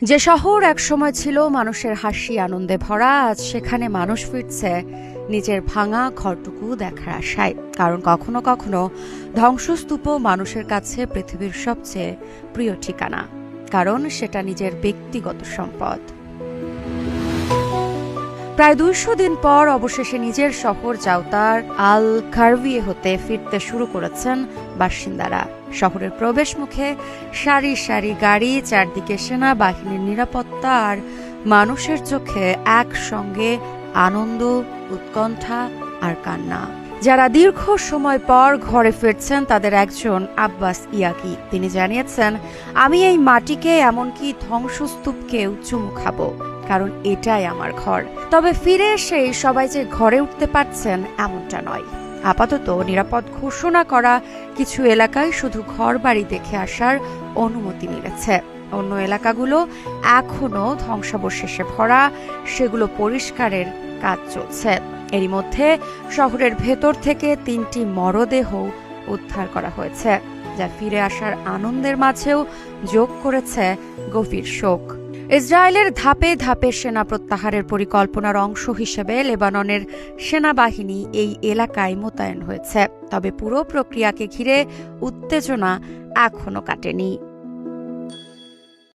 যে শহর একসময় ছিল মানুষের হাসি আনন্দে ভরা, আজ সেখানে মানুষ ফিরছে নিজের ভাঙা ঘরটুকু দেখার আশায়। কারণ কখনো কখনো ধ্বংসস্তূপও মানুষের কাছে পৃথিবীর সবচেয়ে প্রিয় ঠিকানা, কারণ সেটা নিজের ব্যক্তিগত সম্পদ। প্রায় ২০০ দিন পর অবশেষে নিজের শহর জাউতার আল কারভিয়ে হতে ফিরতে শুরু করেছেন বাসিন্দারা। শহরের প্রবেশ মুখে সারি সারি গাড়ি, চারদিকে সেনাবাহিনীর নিরাপত্তা, আর মানুষের চোখে একসঙ্গে আনন্দ, উৎকণ্ঠা আর কান্না। যারা দীর্ঘ সময় পর ঘরে ফিরছেন তাদের একজন আব্বাস ইয়াকি। তিনি জানিয়েছেন, আমি এই মাটিকে, এমনকি ধ্বংসস্তূপকেও চুমু খাবো, কারণ এটাই আমার ঘর। তবে ফিরে এসে সবাই যে ঘরে উঠতে পারছেন এমনটা নয়। আপাতত নিরাপদ ঘোষণা করা কিছু এলাকায় শুধু ঘর বাড়ি দেখে আসার অনুমতি মিলেছে। অন্য এলাকাগুলো এখনো ধ্বংসাবশেষে ভরা, সেগুলো পরিষ্কারের কাজ চলছে। এরই মধ্যে শহরের ভেতর থেকে ৩টি মরদেহ উদ্ধার করা হয়েছে, যা ফিরে আসার আনন্দের মাঝেও যোগ করেছে গভীর শোক। ইসরায়েলের ধাপে ধাপে সেনা প্রত্যাহারের পরিকল্পনার অংশ হিসেবে লেবাননের সেনাবাহিনী এই এলাকায় মোতায়েন হয়েছে। তবে পুরো প্রক্রিয়াকে ঘিরে উত্তেজনা এখনো কাটেনি।